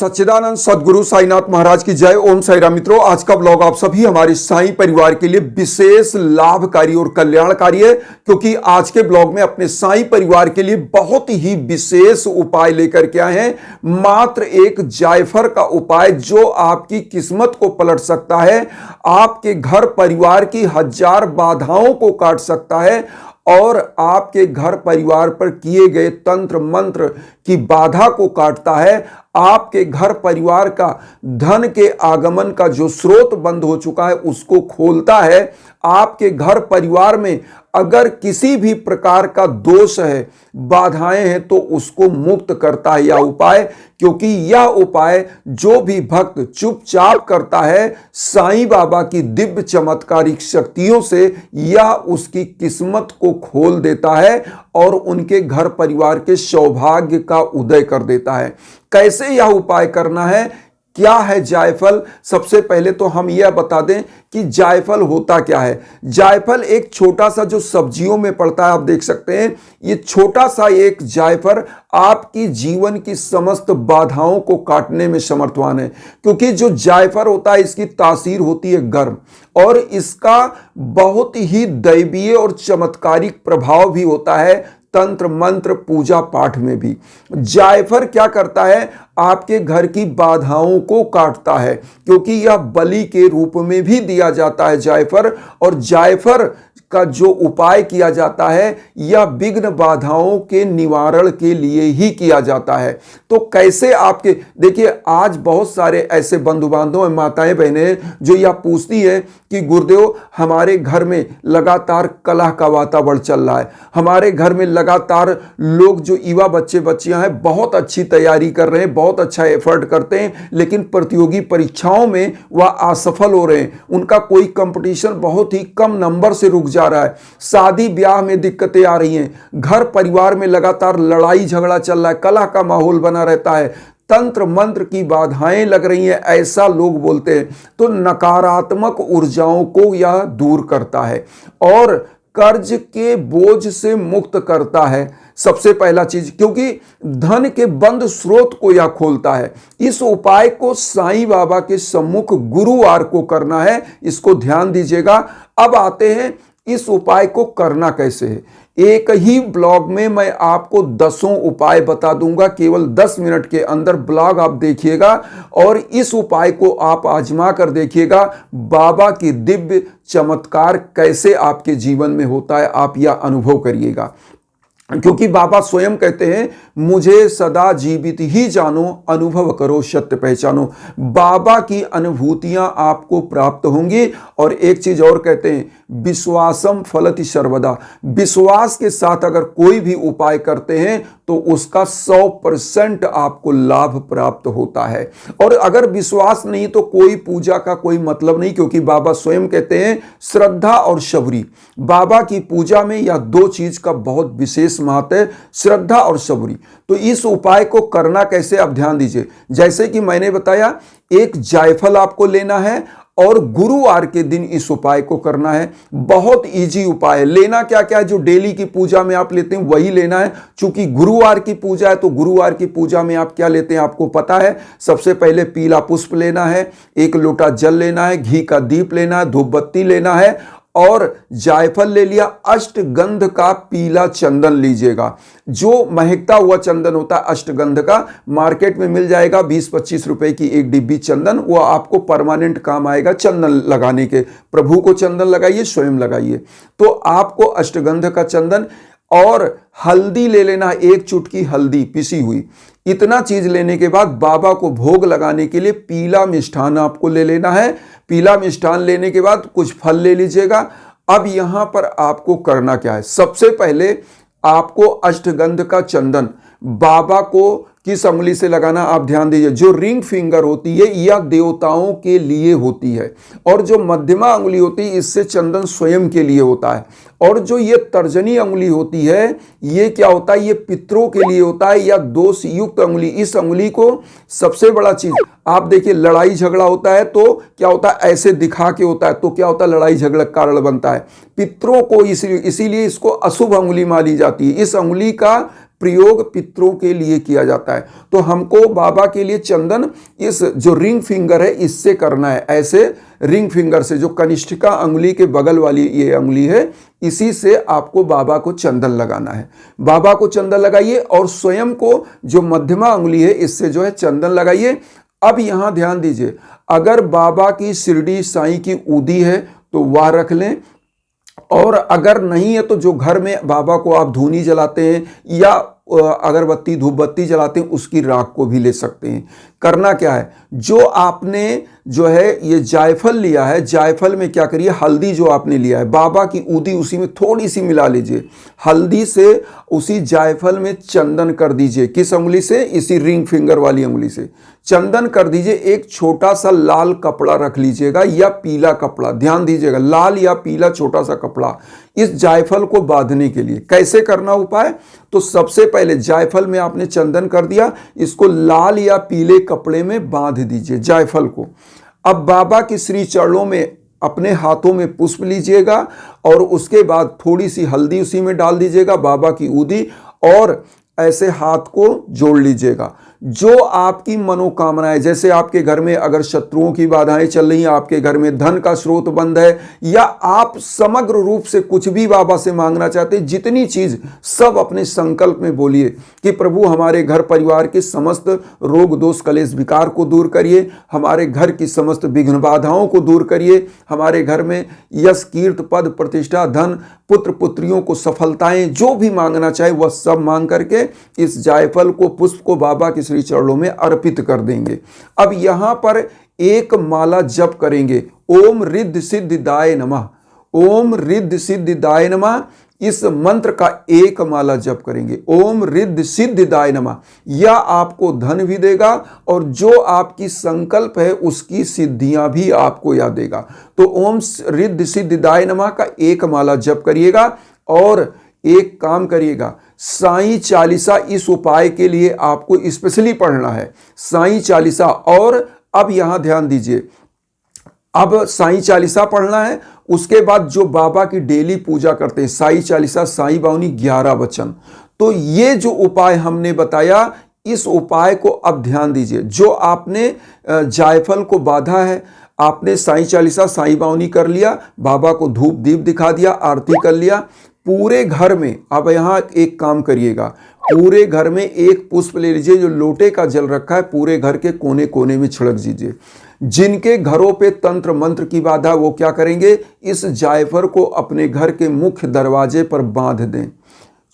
सच्चिदानंद सदगुरु साईनाथ महाराज की जय। ओम साई राम। मित्रों, आज का ब्लॉग आप सभी हमारे साईं परिवार के लिए विशेष लाभकारी और कल्याणकारी है, क्योंकि आज के ब्लॉग में अपने साईं परिवार के लिए बहुत ही विशेष उपाय लेकर के आए हैं। मात्र एक जायफल का उपाय जो आपकी किस्मत को पलट सकता है, आपके घर परिवार की 1000 बाधाओं को काट सकता है और आपके घर परिवार पर किए गए तंत्र मंत्र की बाधा को काटता है। आपके घर परिवार का धन के आगमन का जो स्रोत बंद हो चुका है उसको खोलता है। आपके घर परिवार में अगर किसी भी प्रकार का दोष है, बाधाएं हैं, तो उसको मुक्त करता है यह उपाय। क्योंकि यह उपाय जो भी भक्त चुपचाप करता है, साईं बाबा की दिव्य चमत्कारिक शक्तियों से यह उसकी किस्मत को खोल देता है और उनके घर परिवार के सौभाग्य का उदय कर देता है। कैसे यह उपाय करना है, क्या है जायफल? सबसे पहले तो हम यह बता दें कि जायफल होता क्या है। जायफल एक छोटा सा जो सब्जियों में पड़ता है, आप देख सकते हैं, ये छोटा सा एक जायफल आपकी जीवन की समस्त बाधाओं को काटने में समर्थवान है। क्योंकि जो जायफल होता है इसकी तासीर होती है गर्म और इसका बहुत ही दैवीय और चमत्कारिक प्रभाव भी होता है तंत्र मंत्र पूजा पाठ में भी। जायफल क्या करता है, आपके घर की बाधाओं को काटता है, क्योंकि यह बलि के रूप में भी दिया जाता है जायफल। और जायफल का जो उपाय किया जाता है यह विघ्न बाधाओं के निवारण के लिए ही किया जाता है। तो कैसे आपके देखिए, आज बहुत सारे ऐसे बंधु बांधव माताएं बहनें जो यह पूछती है कि गुरुदेव हमारे घर में लगातार कलह का वातावरण चल रहा है, हमारे घर में लगातार लोग जो युवा बच्चे बच्चियां हैं बहुत अच्छी तैयारी कर रहे हैं, बहुत अच्छा एफर्ट करते हैं, लेकिन प्रतियोगी परीक्षाओं में वह असफल हो रहे हैं, उनका कोई कंपटीशन बहुत ही कम नंबर से रुक जा रहा है, शादी ब्याह में दिक्कतें आ रही हैं, घर परिवार में लगातार लड़ाई झगड़ा चल रहा है, कलह का माहौल बना रहता है, तंत्र मंत्र की बाधाएं लग रही हैं, ऐसा लोग बोलते हैं। तो नकारात्मक ऊर्जाओं को यह दूर करता है और कर्ज के बोझ से मुक्त करता है। सबसे पहला चीज, क्योंकि धन के बंद स्रोत को यह खोलता है। इस उपाय को साईं बाबा के सम्मुख गुरुवार को करना है, इसको ध्यान दीजिएगा। अब आते हैं इस उपाय को करना कैसे है। एक ही ब्लॉग में मैं आपको 10 उपाय बता दूंगा, केवल 10 मिनट के अंदर ब्लॉग आप देखिएगा और इस उपाय को आप आजमा कर देखिएगा। बाबा की दिव्य चमत्कार कैसे आपके जीवन में होता है, आप यह अनुभव करिएगा। क्योंकि बाबा स्वयं कहते हैं, मुझे सदा जीवित ही जानो, अनुभव करो सत्य पहचानो। बाबा की अनुभूतियां आपको प्राप्त होंगी। और एक चीज और कहते हैं, विश्वासम फलति सर्वदा। विश्वास के साथ अगर कोई भी उपाय करते हैं तो उसका 100% आपको लाभ प्राप्त होता है। और अगर विश्वास नहीं तो कोई पूजा का कोई मतलब नहीं, क्योंकि बाबा स्वयं कहते हैं श्रद्धा और शबरी। बाबा की पूजा में यह 2 चीज का बहुत विशेष महत्व है, श्रद्धा और शबरी। तो इस उपाय को करना कैसे, आप ध्यान दीजिए। जैसे कि मैंने बताया, एक जायफल आपको लेना है और गुरुवार के दिन इस उपाय को करना है। बहुत इजी उपाय है। लेना क्या क्या है, जो डेली की पूजा में आप लेते हैं वही लेना है। चूंकि गुरुवार की पूजा है तो गुरुवार की पूजा में आप क्या लेते हैं आपको पता है। सबसे पहले पीला पुष्प लेना है, 1 लोटा जल लेना है, घी का दीप लेना है, धूप बत्ती लेना है और जायफल ले लिया। अष्टगंध का पीला चंदन लीजिएगा, जो महकता हुआ चंदन होता है अष्टगंध का, मार्केट में मिल जाएगा 20-25 रुपए की एक डिब्बी चंदन। वो आपको परमानेंट काम आएगा चंदन लगाने के। प्रभु को चंदन लगाइए, स्वयं लगाइए। तो आपको अष्टगंध का चंदन और हल्दी ले लेना, 1 चुटकी हल्दी पिसी हुई। इतना चीज लेने के बाद बाबा को भोग लगाने के लिए पीला मिष्ठान आपको ले लेना है। पीला मिष्ठान लेने के बाद कुछ फल ले लीजिएगा। अब यहां पर आपको करना क्या है, सबसे पहले आपको अष्टगंध का चंदन बाबा को किस अंगुली से लगाना, आप ध्यान दीजिए। जो रिंग फिंगर होती है यह देवताओं के लिए होती है और जो मध्यमा अंगुली होती है इससे चंदन स्वयं के लिए होता है। और जो ये तर्जनी अंगुली होती है ये क्या होता है, ये पितरों के लिए होता है, या दोष युक्त अंगुली। इस अंगुली को सबसे बड़ा चीज आप देखिए, लड़ाई झगड़ा होता है तो क्या होता है, ऐसे दिखा के होता है तो क्या होता है, लड़ाई झगड़ा कारण बनता है। पितरों को इसीलिए इसको अशुभ अंगुली मानी जाती है। इस अंगुली का प्रयोग पितरों के लिए किया जाता है। तो हमको बाबा के लिए चंदन इस जो रिंग फिंगर है इससे करना है, ऐसे रिंग फिंगर से, जो कनिष्ठिका अंगुली के बगल वाली ये अंगुली है, इसी से आपको बाबा को चंदन लगाना है। बाबा को चंदन लगाइए और स्वयं को जो मध्यमा अंगुली है इससे जो है चंदन लगाइए। अब यहां ध्यान दीजिए, अगर बाबा की शिरडी साईं की ऊदी है तो वह रख लें, और अगर नहीं है तो जो घर में बाबा को आप धूनी जलाते हैं या अगरबत्ती धूप बत्ती जलाते हैं उसकी राख को भी ले सकते हैं। करना क्या है, जो आपने जो है ये जायफल लिया है, जायफल में क्या करिए, हल्दी जो आपने लिया है, बाबा की ऊदी उसी में थोड़ी सी मिला लीजिए, हल्दी से उसी जायफल में चंदन कर दीजिए। किस उंगली से, इसी रिंग फिंगर वाली उंगली से चंदन कर दीजिए। एक छोटा सा लाल कपड़ा रख लीजिएगा या पीला कपड़ा, ध्यान दीजिएगा, लाल या पीला छोटा सा कपड़ा इस जायफल को बांधने के लिए। कैसे करना उपाय, तो सबसे पहले जायफल में आपने चंदन कर दिया, इसको लाल या पीले कपड़े में बांध दीजिए जायफल को। अब बाबा के श्री चरणों में अपने हाथों में पुष्प लीजिएगा और उसके बाद थोड़ी सी हल्दी उसी में डाल दीजिएगा, बाबा की ऊदी, और ऐसे हाथ को जोड़ लीजिएगा। जो आपकी मनोकामनाएं, जैसे आपके घर में अगर शत्रुओं की बाधाएं चल रही हैं, आपके घर में धन का स्रोत बंद है, या आप समग्र रूप से कुछ भी बाबा से मांगना चाहते हैं, जितनी चीज सब अपने संकल्प में बोलिए कि प्रभु हमारे घर परिवार के समस्त रोग दोष कलेश विकार को दूर करिए, हमारे घर की समस्त विघ्न बाधाओं को दूर करिए, हमारे घर में यश कीर्त पद प्रतिष्ठा धन पुत्र पुत्रियों को सफलताएं, जो भी मांगना चाहे वह सब मांग करके इस जायफल को पुष्प को बाबा के श्री चरणों में अर्पित कर देंगे। अब यहां पर एक माला जप करेंगे, ओम रिद्धि सिद्धिदाय नमः, ओम रिद्धि सिद्धिदाय नमः। इस मंत्र का एक माला जप करेंगे, ओम रिद्धि सिद्धिदाय नमः। यह आपको धन भी देगा और जो आपकी संकल्प है उसकी सिद्धियां भी आपको याद देगा। तो ओम रिद्धि सिद्धिदाय नमः का एक माला जप करिएगा और एक काम करिएगा, साईं चालीसा इस उपाय के लिए आपको स्पेशली पढ़ना है, साईं चालीसा। और अब यहां ध्यान दीजिए, अब साईं चालीसा पढ़ना है, उसके बाद जो बाबा की डेली पूजा करते हैं, साईं चालीसा साईं बावनी 11 वचन। तो ये जो उपाय हमने बताया, इस उपाय को अब ध्यान दीजिए। जो आपने जायफल को बांधा है, आपने साईं चालीसा साईं बावनी कर लिया, बाबा को धूप दीप दिखा दिया, आरती कर लिया, पूरे घर में अब यहां एक काम करिएगा, पूरे घर में एक पुष्प ले लीजिए, जो लोटे का जल रखा है पूरे घर के कोने कोने में छिड़क दीजिए। जिनके घरों पे तंत्र मंत्र की बाधा, वो क्या करेंगे, इस जायफल को अपने घर के मुख्य दरवाजे पर बांध दें,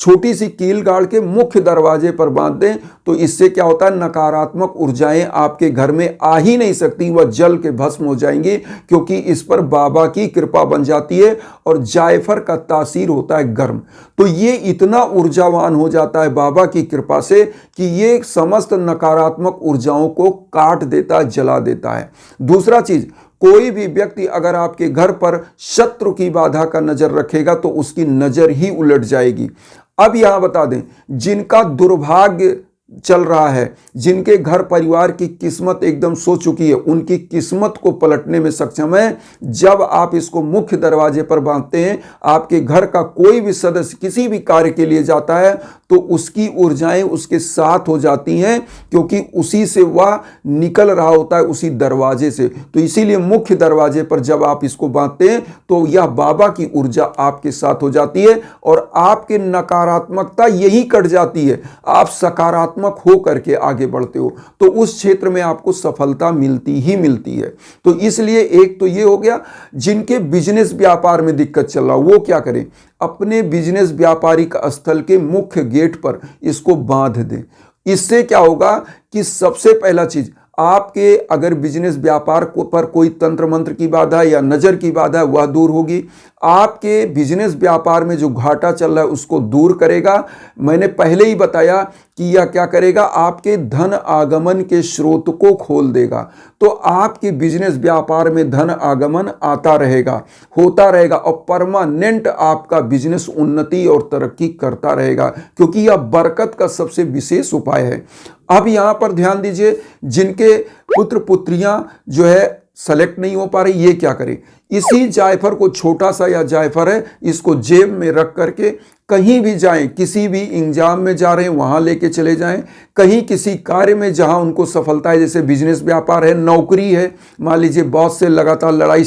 छोटी सी कील गाड़ के मुख्य दरवाजे पर बांध दें। तो इससे क्या होता है, नकारात्मक ऊर्जाएं आपके घर में आ ही नहीं सकती, वह जल के भस्म हो जाएंगी, क्योंकि इस पर बाबा की कृपा बन जाती है और जायफल का तासीर होता है गर्म। तो ये इतना ऊर्जावान हो जाता है बाबा की कृपा से कि ये समस्त नकारात्मक ऊर्जाओं को काट देता है, जला देता है। दूसरा चीज, कोई भी व्यक्ति अगर आपके घर पर शत्रु की बाधा का नजर रखेगा तो उसकी नजर ही उलट जाएगी। अब यहां बता दें, जिनका दुर्भाग्य चल रहा है, जिनके घर परिवार की किस्मत एकदम सो चुकी है, उनकी किस्मत को पलटने में सक्षम है जब आप इसको मुख्य दरवाजे पर बांधते हैं। आपके घर का कोई भी सदस्य किसी भी कार्य के लिए जाता है तो उसकी ऊर्जाएं उसके साथ हो जाती हैं, क्योंकि उसी से वह निकल रहा होता है, उसी दरवाजे से। तो इसीलिए मुख्य दरवाजे पर जब आप इसको बांधते हैं तो यह बाबा की ऊर्जा आपके साथ हो जाती है और आपके नकारात्मकता यही कट जाती है, आप सकारात्मक हो करके आगे बढ़ते हो, तो उस क्षेत्र में आपको सफलता मिलती ही मिलती है। तो इसलिए एक तो ये हो गया, जिनके बिजनेस व्यापार में दिक्कत चल रहा, वो क्या करें, अपने बिजनेस व्यापारिक स्थल के मुख्य गेट पर इसको बांध दें। इससे क्या होगा कि सबसे पहला चीज, आपके अगर बिजनेस व्यापार पर कोई तंत्र मंत्र की बाधा या नजर की बाधा है वह दूर होगी। आपके बिजनेस व्यापार में जो घाटा चल रहा है उसको दूर करेगा। मैंने पहले ही बताया कि यह क्या करेगा, आपके धन आगमन के स्रोत को खोल देगा। तो आपके बिजनेस व्यापार में धन आगमन आता रहेगा, होता रहेगा और परमानेंट आपका बिजनेस उन्नति और तरक्की करता रहेगा, क्योंकि यह बरकत का सबसे विशेष उपाय है। अब यहां पर ध्यान दीजिए, जिनके पुत्र पुत्रियां जो है सेलेक्ट नहीं हो पा रही, ये क्या करें, इसी जायफल को, छोटा सा या जायफल है, इसको जेब में रख करके कहीं भी जाएं, किसी भी इंजाम में जा रहे हैं वहां लेके चले जाएं, कहीं किसी कार्य में जहां उनको सफलता है, जैसे बिजनेस व्यापार है, नौकरी है, मान लीजिए बॉस से लगातार लड़ाई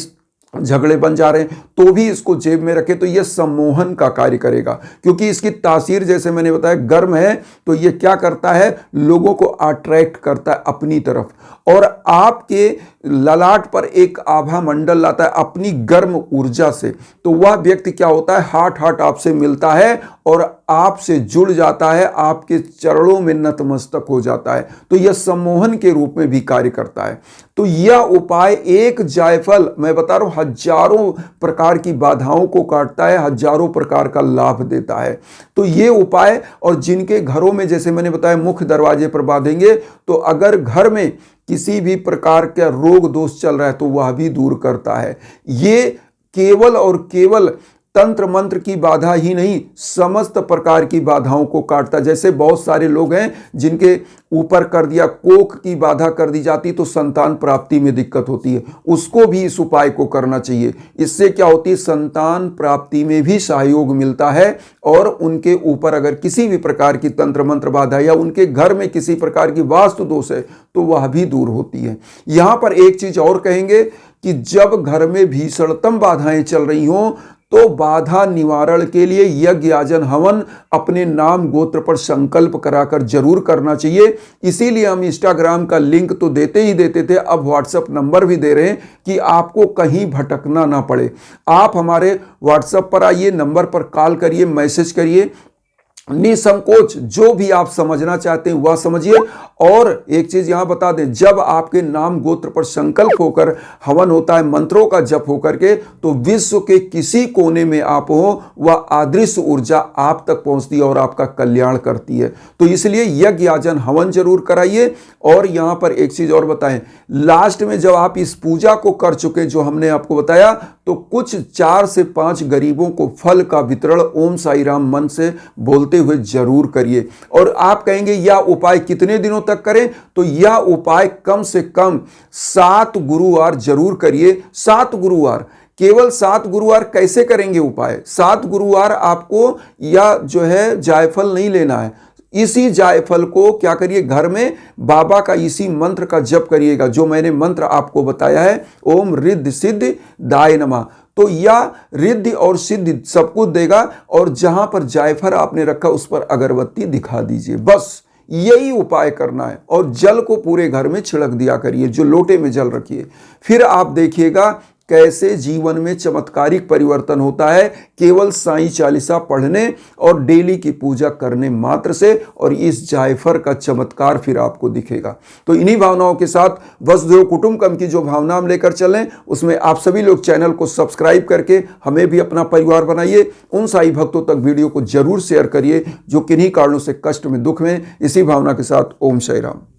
झगड़े बन जा रहे हैं, तो भी इसको जेब में रखें, तो यह सम्मोहन का कार्य करेगा। क्योंकि इसकी तासीर, जैसे मैंने बताया, गर्म है, तो यह क्या करता है, लोगों को अट्रैक्ट करता है अपनी तरफ, और आपके ललाट पर एक आभा मंडल लाता है अपनी गर्म ऊर्जा से। तो वह व्यक्ति क्या होता है, हाथ आपसे मिलता है और आपसे जुड़ जाता है, आपके चरणों में नतमस्तक हो जाता है। तो यह सम्मोहन के रूप में भी कार्य करता है। तो यह उपाय, एक जायफल, मैं बता रहा हूं, हजारों प्रकार की बाधाओं को काटता है, हजारों प्रकार का लाभ देता है। तो ये उपाय, और जिनके घरों में, जैसे मैंने बताया, मुख्य दरवाजे पर बांधेंगे, तो अगर घर में किसी भी प्रकार का रोग दोष चल रहा है तो वह भी दूर करता है। ये केवल और केवल तंत्र मंत्र की बाधा ही नहीं, समस्त प्रकार की बाधाओं को काटता। जैसे बहुत सारे लोग हैं जिनके ऊपर कर दिया, कोख की बाधा कर दी जाती तो संतान प्राप्ति में दिक्कत होती है, उसको भी इस उपाय को करना चाहिए। इससे क्या होती है, संतान प्राप्ति में भी सहयोग मिलता है, और उनके ऊपर अगर किसी भी प्रकार की तंत्र मंत्र बाधा या उनके घर में किसी प्रकार की वास्तु दोष है तो वह भी दूर होती है। यहां पर एक चीज और कहेंगे कि जब घर में भीषणतम बाधाएं चल रही हों तो बाधा निवारण के लिए यज्ञ याजन हवन अपने नाम गोत्र पर संकल्प कराकर जरूर करना चाहिए। इसीलिए हम इंस्टाग्राम का लिंक तो देते ही देते थे, अब व्हाट्सएप नंबर भी दे रहे हैं कि आपको कहीं भटकना ना पड़े। आप हमारे व्हाट्सएप पर आइए, नंबर पर कॉल करिए, मैसेज करिए, निसंकोच जो भी आप समझना चाहते हैं वह समझिए। और एक चीज यहां बता दें, जब आपके नाम गोत्र पर संकल्प होकर हवन होता है, मंत्रों का जप होकर के, तो विश्व के किसी कोने में आप हो, वह अदृश्य ऊर्जा आप तक पहुंचती है और आपका कल्याण करती है। तो इसलिए यज्ञ याजन हवन जरूर कराइए। और यहां पर एक चीज और बताएं, लास्ट में जब आप इस पूजा को कर चुके, जो हमने आपको बताया, तो कुछ 4 से 5 गरीबों को फल का वितरण ओम साई राम मन से बोलते हुए जरूर करिए। और आप कहेंगे यह उपाय कितने दिनों तक करें, तो यह उपाय कम से कम 7 गुरुवार जरूर करिए। 7 गुरुवार, केवल 7 गुरुवार कैसे करेंगे उपाय? 7 गुरुवार आपको या जो है जायफल नहीं लेना है, इसी जायफल को क्या करिए, घर में बाबा का इसी मंत्र का जप करिएगा, जो मैंने मंत्र आपको बताया है, ओम रिद्धि सिद्धि दाय नमः। तो यह रिद्धि और सिद्धि सब कुछ देगा। और जहां पर जायफल आपने रखा उस पर अगरबत्ती दिखा दीजिए, बस यही उपाय करना है। और जल को पूरे घर में छिड़क दिया करिए, जो लोटे में जल रखिए। फिर आप देखिएगा कैसे जीवन में चमत्कारिक परिवर्तन होता है, केवल साईं चालीसा पढ़ने और डेली की पूजा करने मात्र से। और इस जायफल का चमत्कार फिर आपको दिखेगा। तो इन्हीं भावनाओं के साथ वसुधैव कुटुंबकम की जो भावना हम लेकर चलें, उसमें आप सभी लोग चैनल को सब्सक्राइब करके हमें भी अपना परिवार बनाइए। उन साईं भक्तों तक वीडियो को जरूर शेयर करिए जो किन्हीं कारणों से कष्ट में, दुख में। इसी भावना के साथ ओम साई राम।